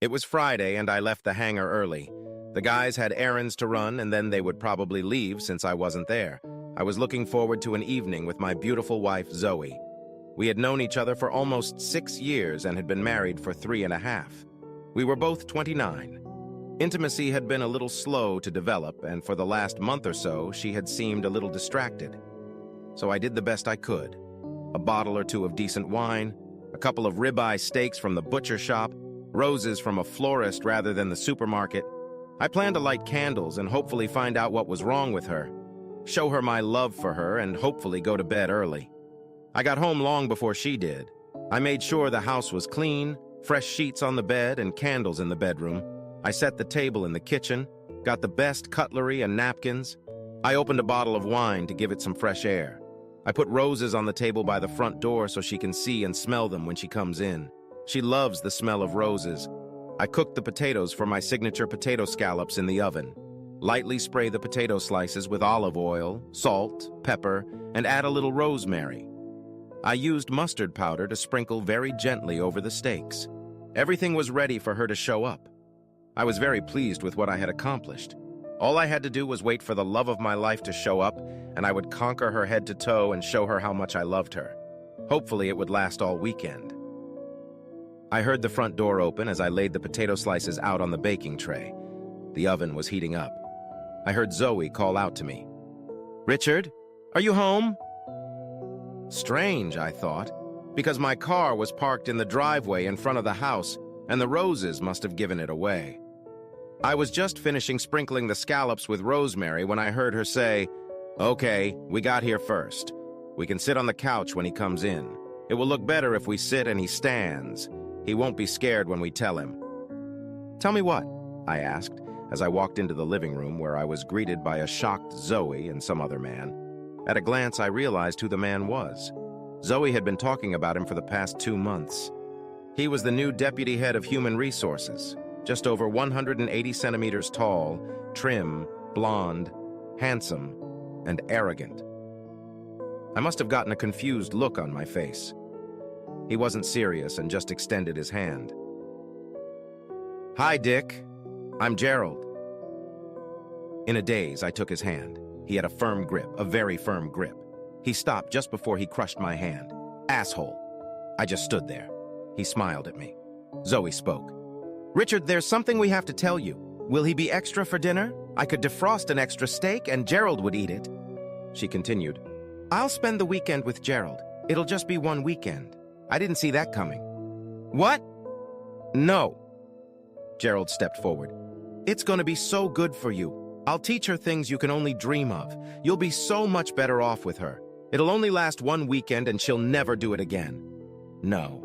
It was Friday, and I left the hangar early. The guys had errands to run, and then they would probably leave since I wasn't there. I was looking forward to an evening with my beautiful wife, Zoe. We had known each other for almost 6 years and had been married for 3.5. We were both 29. Intimacy had been a little slow to develop, and for the last month or so, she had seemed a little distracted. So I did the best I could. A bottle or two of decent wine, a couple of ribeye steaks from the butcher shop, roses from a florist rather than the supermarket. I planned to light candles and hopefully find out what was wrong with her, show her my love for her, and hopefully go to bed early. I got home long before she did. I made sure the house was clean, fresh sheets on the bed and candles in the bedroom. I set the table in the kitchen, got the best cutlery and napkins. I opened a bottle of wine to give it some fresh air. I put roses on the table by the front door so she can see and smell them when she comes in. She loves the smell of roses. I cooked the potatoes for my signature potato scallops in the oven. Lightly spray the potato slices with olive oil, salt, pepper, and add a little rosemary. I used mustard powder to sprinkle very gently over the steaks. Everything was ready for her to show up. I was very pleased with what I had accomplished. All I had to do was wait for the love of my life to show up, and I would conquer her head to toe and show her how much I loved her. Hopefully it would last all weekend. I heard the front door open as I laid the potato slices out on the baking tray. The oven was heating up. I heard Zoe call out to me. "Richard, are you home?" Strange, I thought, because my car was parked in the driveway in front of the house, and the roses must have given it away. I was just finishing sprinkling the scallops with rosemary when I heard her say, "Okay, we got here first. We can sit on the couch when he comes in. It will look better if we sit and he stands. He won't be scared when we tell him." "Tell me what?" I asked, as I walked into the living room where I was greeted by a shocked Zoe and some other man. At a glance, I realized who the man was. Zoe had been talking about him for the past 2 months. He was the new deputy head of human resources, just over 180 centimeters tall, trim, blonde, handsome, and arrogant. I must have gotten a confused look on my face. He wasn't serious and just extended his hand. "Hi, Dick. I'm Gerald." In a daze, I took his hand. He had a firm grip, a very firm grip. He stopped just before he crushed my hand. "Asshole." I just stood there. He smiled at me. Zoe spoke. "Richard, there's something we have to tell you. Will he be extra for dinner? I could defrost an extra steak and Gerald would eat it." She continued. "I'll spend the weekend with Gerald. It'll just be one weekend. I didn't see that coming." "What?" "No." Gerald stepped forward. "It's going to be so good for you. I'll teach her things you can only dream of. You'll be so much better off with her. It'll only last one weekend and she'll never do it again." No.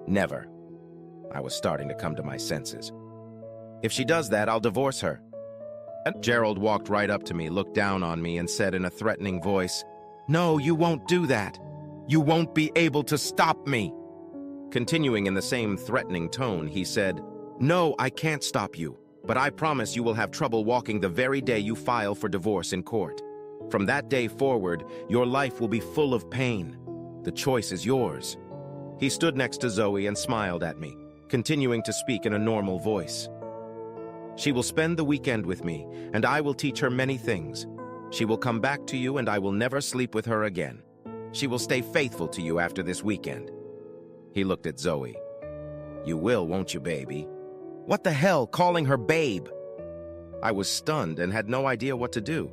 Never. I was starting to come to my senses. "If she does that, I'll divorce her." Gerald walked right up to me, looked down on me, and said in a threatening voice, "No, you won't do that. You won't be able to stop me." Continuing in the same threatening tone, he said, "No, I can't stop you, but I promise you will have trouble walking the very day you file for divorce in court. From that day forward, your life will be full of pain. The choice is yours." He stood next to Zoe and smiled at me, continuing to speak in a normal voice. "She will spend the weekend with me, and I will teach her many things. She will come back to you, and I will never sleep with her again. She will stay faithful to you after this weekend." He looked at Zoe. "You will, won't you, baby?" "What the hell, calling her babe?" I was stunned and had no idea what to do.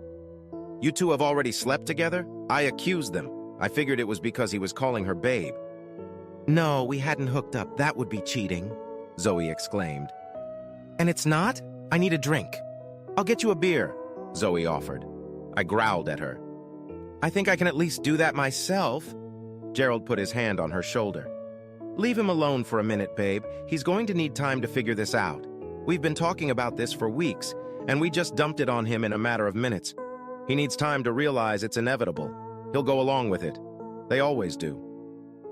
"You two have already slept together?" I accused them. I figured it was because he was calling her babe. "No, we hadn't hooked up. That would be cheating," Zoe exclaimed. "And it's not? I need a drink." "I'll get you a beer," Zoe offered. I growled at her. "I think I can at least do that myself." Gerald put his hand on her shoulder. "Leave him alone for a minute, babe. He's going to need time to figure this out. We've been talking about this for weeks, and we just dumped it on him in a matter of minutes. He needs time to realize it's inevitable. He'll go along with it. They always do."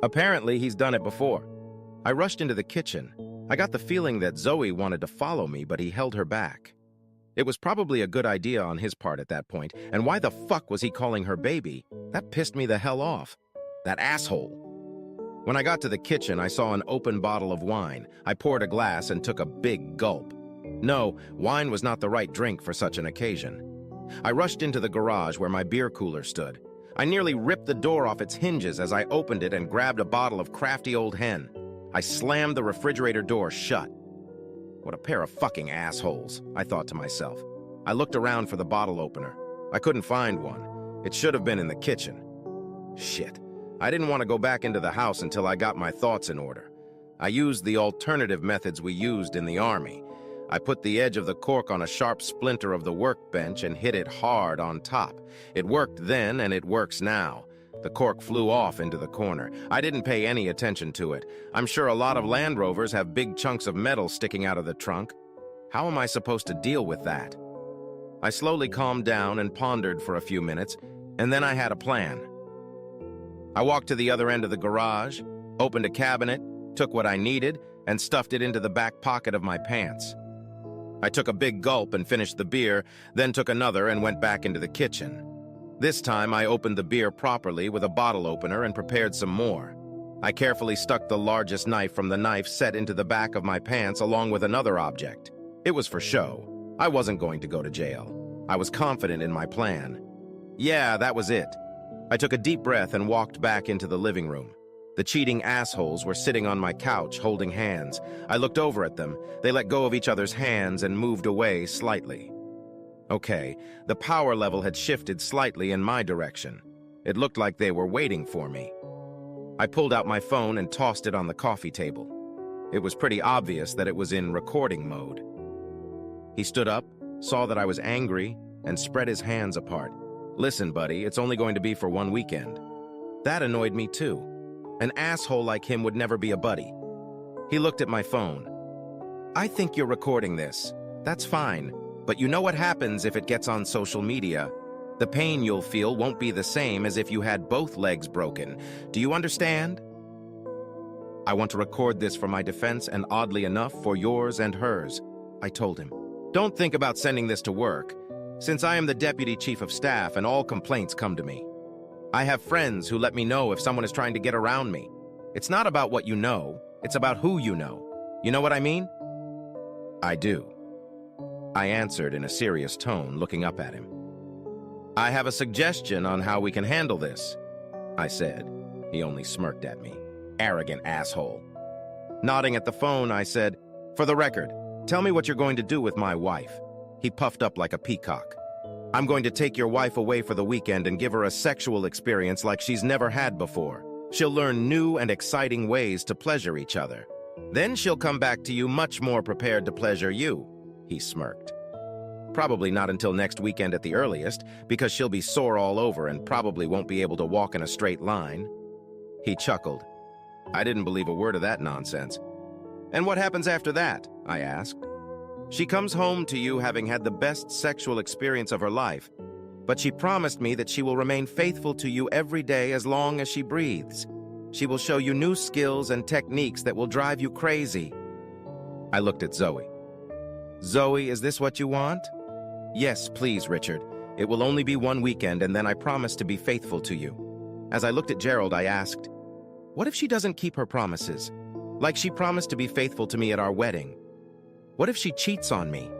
Apparently, he's done it before. I rushed into the kitchen. I got the feeling that Zoe wanted to follow me, but he held her back. It was probably a good idea on his part at that point, and why the fuck was he calling her baby? That pissed me the hell off. That asshole. When I got to the kitchen, I saw an open bottle of wine. I poured a glass and took a big gulp. No, wine was not the right drink for such an occasion. I rushed into the garage where my beer cooler stood. I nearly ripped the door off its hinges as I opened it and grabbed a bottle of crafty old hen. I slammed the refrigerator door shut. What a pair of fucking assholes, I thought to myself. I looked around for the bottle opener. I couldn't find one. It should have been in the kitchen. Shit. I didn't want to go back into the house until I got my thoughts in order. I used the alternative methods we used in the army. I put the edge of the cork on a sharp splinter of the workbench and hit it hard on top. It worked then and it works now. The cork flew off into the corner. I didn't pay any attention to it. I'm sure a lot of Land Rovers have big chunks of metal sticking out of the trunk. How am I supposed to deal with that? I slowly calmed down and pondered for a few minutes, and then I had a plan. I walked to the other end of the garage, opened a cabinet, took what I needed, and stuffed it into the back pocket of my pants. I took a big gulp and finished the beer, then took another and went back into the kitchen. This time I opened the beer properly with a bottle opener and prepared some more. I carefully stuck the largest knife from the knife set into the back of my pants along with another object. It was for show. I wasn't going to go to jail. I was confident in my plan. Yeah, that was it. I took a deep breath and walked back into the living room. The cheating assholes were sitting on my couch holding hands. I looked over at them. They let go of each other's hands and moved away slightly. Okay, the power level had shifted slightly in my direction. It looked like they were waiting for me. I pulled out my phone and tossed it on the coffee table. It was pretty obvious that it was in recording mode. He stood up, saw that I was angry, and spread his hands apart. Listen, buddy, it's only going to be for one weekend. That annoyed me too. An asshole like him would never be a buddy. He looked at my phone. I think you're recording this. That's fine. But you know what happens if it gets on social media. The pain you'll feel won't be the same as if you had both legs broken. Do you understand? I want to record this for my defense and oddly enough for yours and hers, I told him. Don't think about sending this to work, since I am the deputy chief of staff and all complaints come to me. I have friends who let me know if someone is trying to get around me. It's not about what you know, it's about who you know. You know what I mean? I do. I answered in a serious tone, looking up at him. I have a suggestion on how we can handle this, I said. He only smirked at me. Arrogant asshole. Nodding at the phone, I said, for the record, tell me what you're going to do with my wife. He puffed up like a peacock. I'm going to take your wife away for the weekend and give her a sexual experience like she's never had before. She'll learn new and exciting ways to pleasure each other. Then she'll come back to you much more prepared to pleasure you, he smirked. Probably not until next weekend at the earliest, because she'll be sore all over and probably won't be able to walk in a straight line. He chuckled. I didn't believe a word of that nonsense. And what happens after that? I asked. She comes home to you having had the best sexual experience of her life, but she promised me that she will remain faithful to you every day as long as she breathes. She will show you new skills and techniques that will drive you crazy. I looked at Zoe. Zoe, is this what you want? Yes, please, Richard. It will only be one weekend, and then I promise to be faithful to you. As I looked at Gerald, I asked, what if she doesn't keep her promises? Like she promised to be faithful to me at our wedding. What if she cheats on me?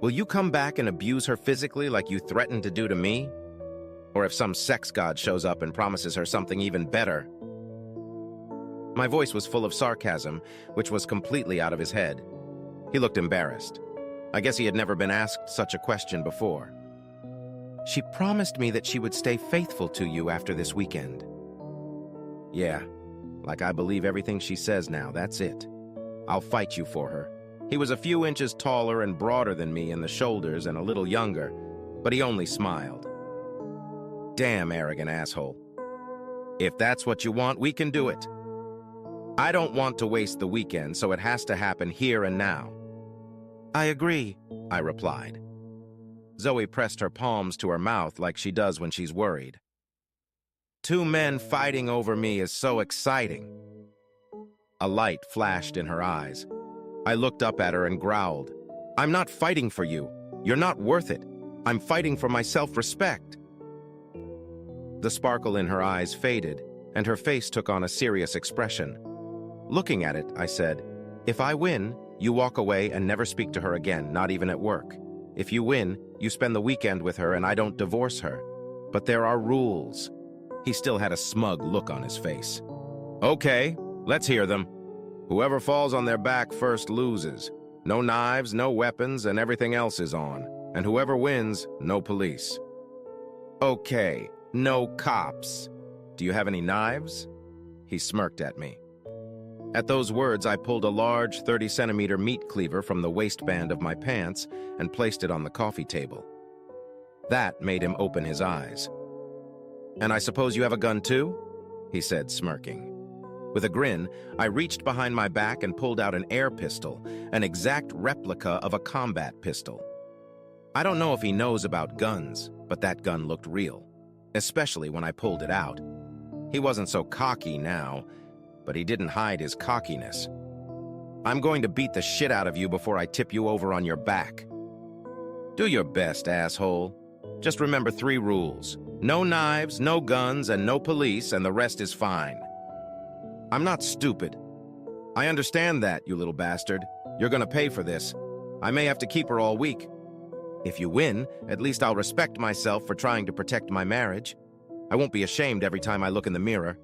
Will you come back and abuse her physically like you threatened to do to me? Or if some sex god shows up and promises her something even better? My voice was full of sarcasm, which was completely out of his head. He looked embarrassed. I guess he had never been asked such a question before. She promised me that she would stay faithful to you after this weekend. Yeah, like I believe everything she says now, that's it. I'll fight you for her. He was a few inches taller and broader than me in the shoulders and a little younger, but he only smiled. Damn arrogant asshole. If that's what you want, we can do it. I don't want to waste the weekend, so it has to happen here and now. I agree, I replied. Zoe pressed her palms to her mouth like she does when she's worried. Two men fighting over me is so exciting. A light flashed in her eyes. I looked up at her and growled. I'm not fighting for you. You're not worth it. I'm fighting for my self-respect. The sparkle in her eyes faded, and her face took on a serious expression. Looking at it, I said, "If I win, you walk away and never speak to her again, not even at work. If you win, you spend the weekend with her and I don't divorce her. But there are rules." He still had a smug look on his face. "Okay, let's hear them. Whoever falls on their back first loses. No knives, no weapons, and everything else is on. And whoever wins, no police." "Okay, no cops. Do you have any knives?" He smirked at me. At those words, I pulled a large 30-centimeter meat cleaver from the waistband of my pants and placed it on the coffee table. That made him open his eyes. "And I suppose you have a gun too?" he said, smirking. With a grin, I reached behind my back and pulled out an air pistol, an exact replica of a combat pistol. I don't know if he knows about guns, but that gun looked real, especially when I pulled it out. He wasn't so cocky now, but he didn't hide his cockiness. "I'm going to beat the shit out of you before I tip you over on your back." "Do your best, asshole. Just remember 3 rules. No knives, no guns, and no police, and the rest is fine." "I'm not stupid. I understand that, you little bastard. You're gonna pay for this. I may have to keep her all week. If you win, at least I'll respect myself for trying to protect my marriage. I won't be ashamed every time I look in the mirror."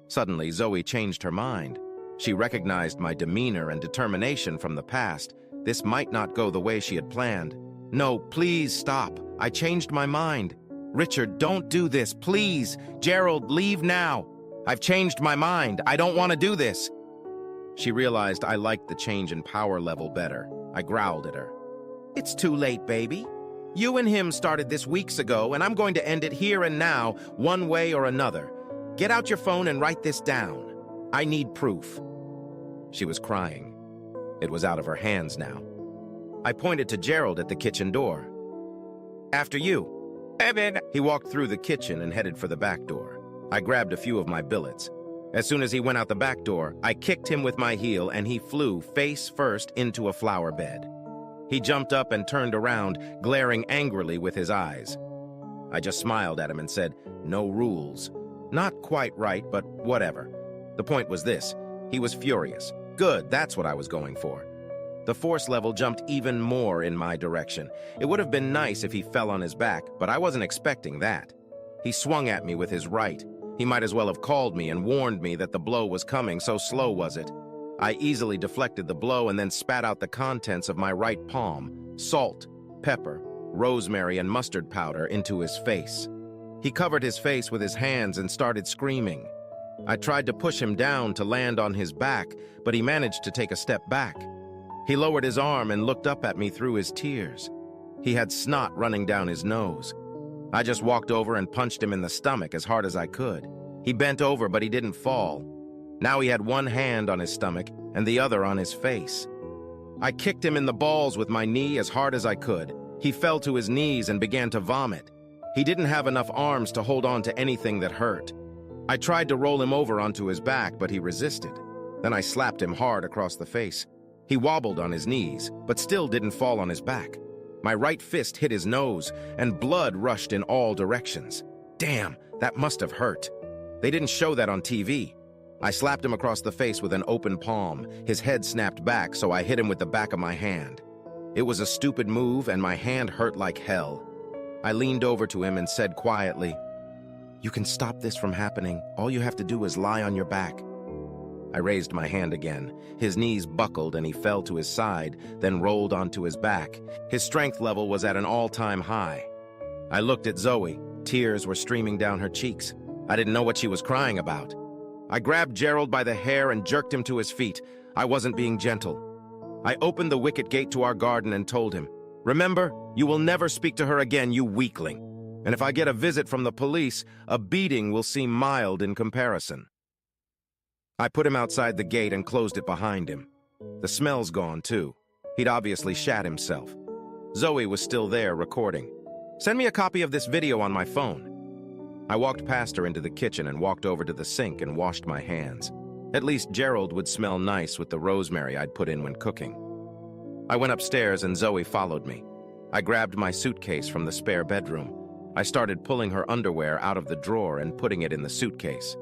Suddenly, Zoe changed her mind. She recognized my demeanor and determination from the past. This might not go the way she had planned. "No, please stop. I changed my mind. Richard, don't do this, please. Gerald, leave now. I've changed my mind. I don't want to do this." She realized I liked the change in power level better. I growled at her. "It's too late, baby. You and him started this weeks ago, and I'm going to end it here and now, one way or another. Get out your phone and write this down. I need proof." She was crying. It was out of her hands now. I pointed to Gerald at the kitchen door. "After you." "Evan." He walked through the kitchen and headed for the back door. I grabbed a few of my billets. As soon as he went out the back door, I kicked him with my heel and he flew face first into a flower bed. He jumped up and turned around, glaring angrily with his eyes. I just smiled at him and said, "No rules." Not quite right, but whatever. The point was this: he was furious. Good, that's what I was going for. The force level jumped even more in my direction. It would have been nice if he fell on his back, but I wasn't expecting that. He swung at me with his right. He might as well have called me and warned me that the blow was coming, so slow was it. I easily deflected the blow and then spat out the contents of my right palm, salt, pepper, rosemary, and mustard powder into his face. He covered his face with his hands and started screaming. I tried to push him down to land on his back, but he managed to take a step back. He lowered his arm and looked up at me through his tears. He had snot running down his nose. I just walked over and punched him in the stomach as hard as I could. He bent over, but he didn't fall. Now he had one hand on his stomach and the other on his face. I kicked him in the balls with my knee as hard as I could. He fell to his knees and began to vomit. He didn't have enough arms to hold on to anything that hurt. I tried to roll him over onto his back, but he resisted. Then I slapped him hard across the face. He wobbled on his knees, but still didn't fall on his back. My right fist hit his nose, and blood rushed in all directions. Damn, that must have hurt. They didn't show that on TV. I slapped him across the face with an open palm. His head snapped back, so I hit him with the back of my hand. It was a stupid move, and my hand hurt like hell. I leaned over to him and said quietly, "You can stop this from happening. All you have to do is lie on your back." I raised my hand again. His knees buckled and he fell to his side, then rolled onto his back. His strength level was at an all-time high. I looked at Zoe. Tears were streaming down her cheeks. I didn't know what she was crying about. I grabbed Gerald by the hair and jerked him to his feet. I wasn't being gentle. I opened the wicket gate to our garden and told him, "Remember, you will never speak to her again, you weakling. And if I get a visit from the police, a beating will seem mild in comparison." I put him outside the gate and closed it behind him. The smell's gone, too. He'd obviously shat himself. Zoe was still there, recording. "Send me a copy of this video on my phone." I walked past her into the kitchen and walked over to the sink and washed my hands. At least Gerald would smell nice with the rosemary I'd put in when cooking. I went upstairs and Zoe followed me. I grabbed my suitcase from the spare bedroom. I started pulling her underwear out of the drawer and putting it in the suitcase.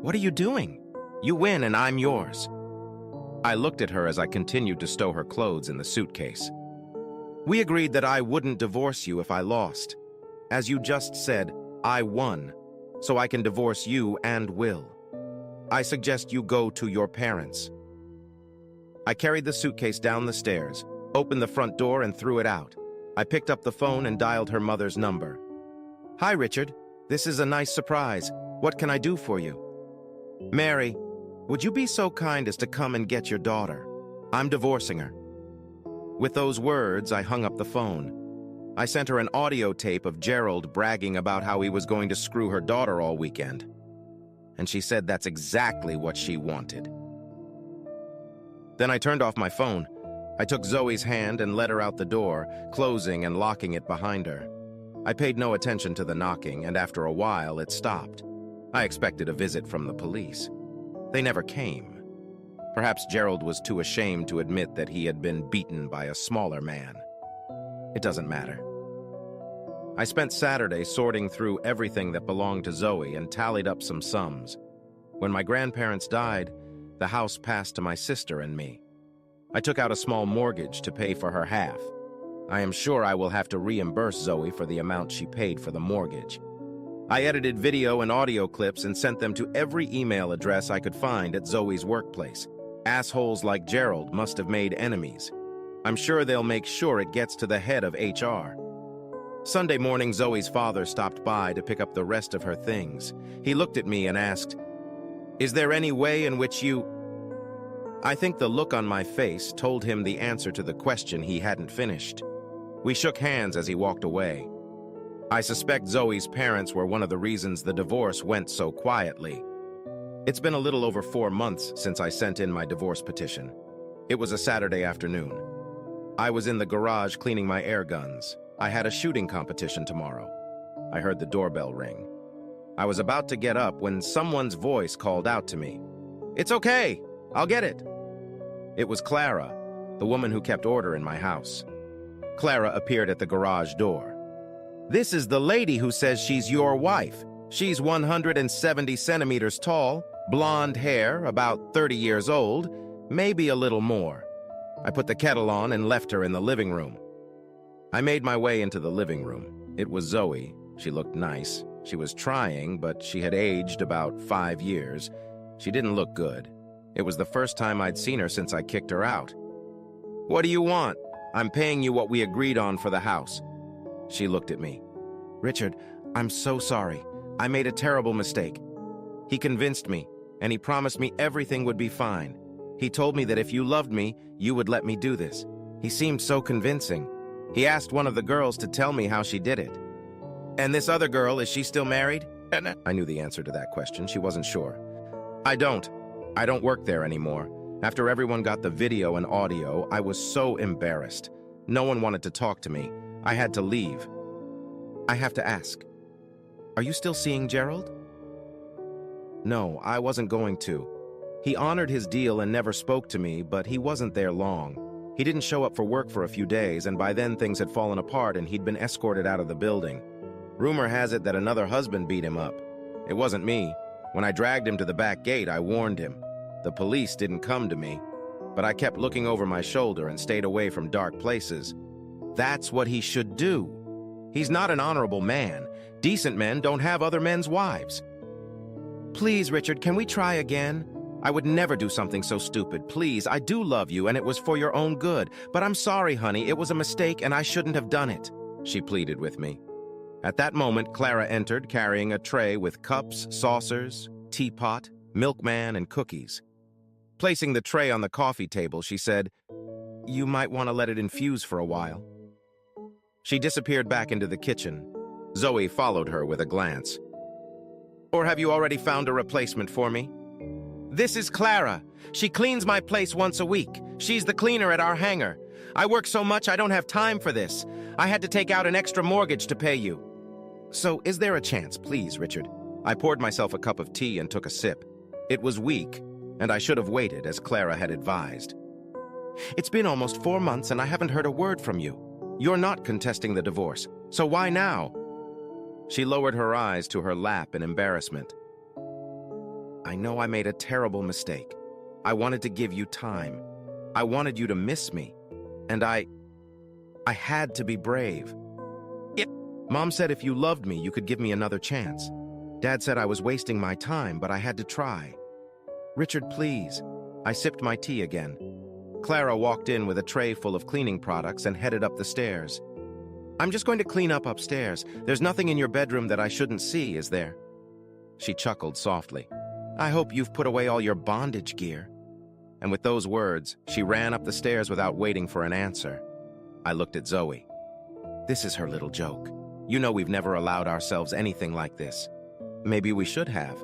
What are you doing? You win and I'm yours. I looked at her as I continued to stow her clothes in the suitcase. We agreed that I wouldn't divorce you if I lost. As you just said, I won, so I can divorce you and Will. I suggest you go to your parents. I carried the suitcase down the stairs, opened the front door and threw it out. I picked up the phone and dialed her mother's number. Hi, Richard. This is a nice surprise. What can I do for you? Mary, would you be so kind as to come and get your daughter? I'm divorcing her. With those words, I hung up the phone. I sent her an audio tape of Gerald bragging about how he was going to screw her daughter all weekend. And she said that's exactly what she wanted. Then I turned off my phone. I took Zoe's hand and led her out the door, closing and locking it behind her. I paid no attention to the knocking, and after a while, it stopped. I expected a visit from the police. They never came. Perhaps Gerald was too ashamed to admit that he had been beaten by a smaller man. It doesn't matter. I spent Saturday sorting through everything that belonged to Zoe and tallied up some sums. When my grandparents died, the house passed to my sister and me. I took out a small mortgage to pay for her half. I am sure I will have to reimburse Zoe for the amount she paid for the mortgage. I edited video and audio clips and sent them to every email address I could find at Zoe's workplace. Assholes like Gerald must have made enemies. I'm sure they'll make sure it gets to the head of HR. Sunday morning, Zoe's father stopped by to pick up the rest of her things. He looked at me and asked, "Is there any way in which you—" I think the look on my face told him the answer to the question he hadn't finished. We shook hands as he walked away. I suspect Zoe's parents were one of the reasons the divorce went so quietly. It's been a little over 4 months since I sent in my divorce petition. It was a Saturday afternoon. I was in the garage cleaning my air guns. I had a shooting competition tomorrow. I heard the doorbell ring. I was about to get up when someone's voice called out to me. "It's okay, I'll get it." It was Clara, the woman who kept order in my house. Clara appeared at the garage door. "This is the lady who says she's your wife. She's 170 centimeters tall, blonde hair, about 30 years old, maybe a little more." I put the kettle on and left her in the living room. I made my way into the living room. It was Zoe. She looked nice. She was trying, but she had aged about 5 years. She didn't look good. It was the first time I'd seen her since I kicked her out. "What do you want? I'm paying you what we agreed on for the house." She looked at me. "Richard, I'm so sorry. I made a terrible mistake. He convinced me, and he promised me everything would be fine. He told me that if you loved me, you would let me do this. He seemed so convincing. He asked one of the girls to tell me how she did it." "And this other girl, is she still married?" I knew the answer to that question. She wasn't sure. I don't work there anymore. After everyone got the video and audio, I was so embarrassed. No one wanted to talk to me. I had to leave. I have to ask, are you still seeing Gerald? No, I wasn't going to. He honored his deal and never spoke to me, but he wasn't there long. He didn't show up for work for a few days, and by then things had fallen apart and he'd been escorted out of the building. Rumor has it that another husband beat him up. It wasn't me. When I dragged him to the back gate, I warned him. The police didn't come to me, but I kept looking over my shoulder and stayed away from dark places. That's what he should do. He's not an honorable man. Decent men don't have other men's wives. Please, Richard, can we try again? I would never do something so stupid. Please, I do love you, and it was for your own good. But I'm sorry, honey, it was a mistake, and I shouldn't have done it, she pleaded with me. At that moment, Clara entered, carrying a tray with cups, saucers, teapot, milkman, and cookies. Placing the tray on the coffee table, she said, "You might want to let it infuse for a while." She disappeared back into the kitchen. Zoe followed her with a glance. "Or have you already found a replacement for me?" "This is Clara. She cleans my place once a week. She's the cleaner at our hangar. I work so much I don't have time for this. I had to take out an extra mortgage to pay you." "So is there a chance, please, Richard?" I poured myself a cup of tea and took a sip. It was weak, and I should have waited, as Clara had advised. "It's been almost 4 months and I haven't heard a word from you. You're not contesting the divorce, so why now?" She lowered her eyes to her lap in embarrassment. I know I made a terrible mistake. I wanted to give you time. I wanted you to miss me. And I had to be brave. Yeah. Mom said if you loved me, you could give me another chance. Dad said I was wasting my time, but I had to try. Richard, please. I sipped my tea again. Clara walked in with a tray full of cleaning products and headed up the stairs. I'm just going to clean up upstairs. There's nothing in your bedroom that I shouldn't see, is there? She chuckled softly. I hope you've put away all your bondage gear. And with those words, she ran up the stairs without waiting for an answer. I looked at Zoe. This is her little joke. You know we've never allowed ourselves anything like this. Maybe we should have,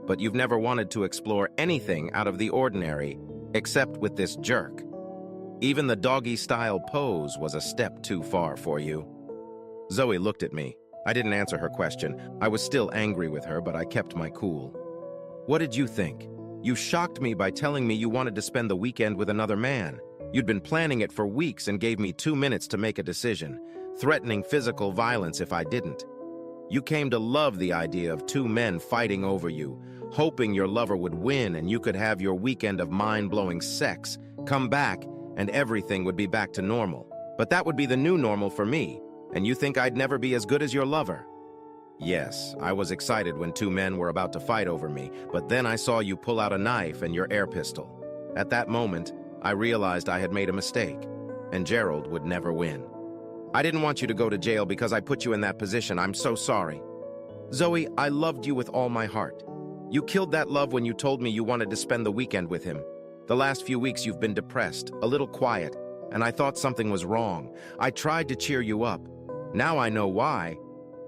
but you've never wanted to explore anything out of the ordinary, except with this jerk. Even the doggy-style pose was a step too far for you. Zoe looked at me. I didn't answer her question. I was still angry with her, but I kept my cool. What did you think? You shocked me by telling me you wanted to spend the weekend with another man. You'd been planning it for weeks and gave me 2 minutes to make a decision, threatening physical violence if I didn't. You came to love the idea of 2 men fighting over you, hoping your lover would win and you could have your weekend of mind-blowing sex, come back, and everything would be back to normal. But that would be the new normal for me, and you think I'd never be as good as your lover? Yes, I was excited when 2 men were about to fight over me, but then I saw you pull out a knife and your air pistol. At that moment, I realized I had made a mistake, and Gerald would never win. I didn't want you to go to jail because I put you in that position. I'm so sorry. Zoe, I loved you with all my heart. You killed that love when you told me you wanted to spend the weekend with him. The last few weeks you've been depressed, a little quiet, and I thought something was wrong. I tried to cheer you up. Now I know why.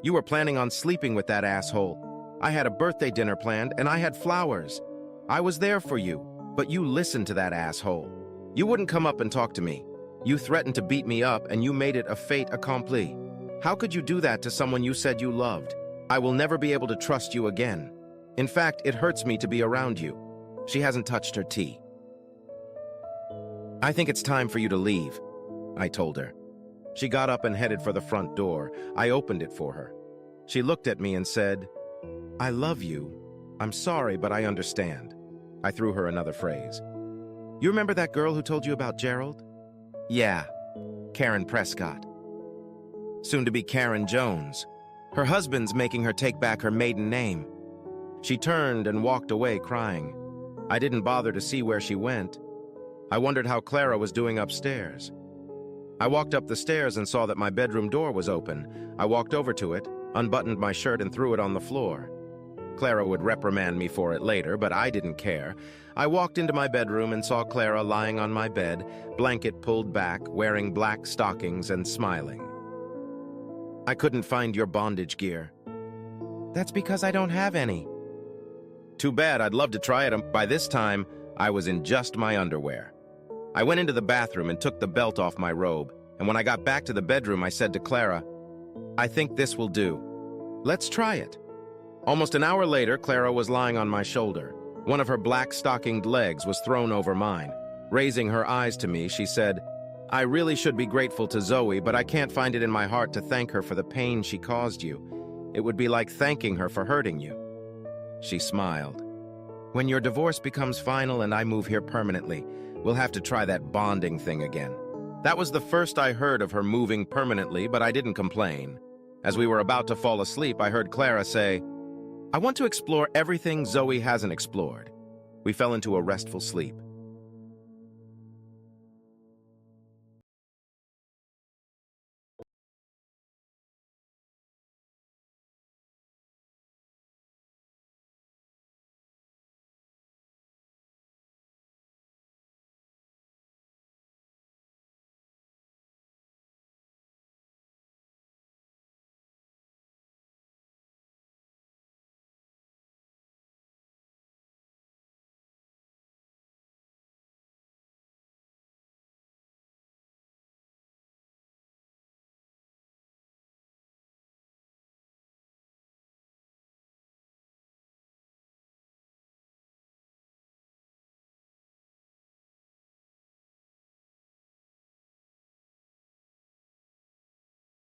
You were planning on sleeping with that asshole. I had a birthday dinner planned, and I had flowers. I was there for you, but you listened to that asshole. You wouldn't come up and talk to me. You threatened to beat me up, and you made it a fait accompli. How could you do that to someone you said you loved? I will never be able to trust you again. In fact, it hurts me to be around you. She hasn't touched her tea. I think it's time for you to leave, I told her. She got up and headed for the front door. I opened it for her. She looked at me and said, I love you. I'm sorry, but I understand. I threw her another phrase. You remember that girl who told you about Gerald? Yeah, Karen Prescott. Soon to be Karen Jones. Her husband's making her take back her maiden name. She turned and walked away crying. I didn't bother to see where she went. I wondered how Clara was doing upstairs. I walked up the stairs and saw that my bedroom door was open. I walked over to it, unbuttoned my shirt and threw it on the floor. Clara would reprimand me for it later, but I didn't care. I walked into my bedroom and saw Clara lying on my bed, blanket pulled back, wearing black stockings and smiling. I couldn't find your bondage gear. That's because I don't have any. Too bad, I'd love to try it. By this time, I was in just my underwear. I went into the bathroom and took the belt off my robe, and when I got back to the bedroom, I said to Clara, I think this will do. Let's try it. Almost an hour later, Clara was lying on my shoulder. One of her black stockinged legs was thrown over mine. Raising her eyes to me, she said, I really should be grateful to Zoe, but I can't find it in my heart to thank her for the pain she caused you. It would be like thanking her for hurting you. She smiled. When your divorce becomes final and I move here permanently, we'll have to try that bonding thing again. That was the first I heard of her moving permanently, but I didn't complain. As we were about to fall asleep, I heard Clara say, I want to explore everything Zoe hasn't explored. We fell into a restful sleep.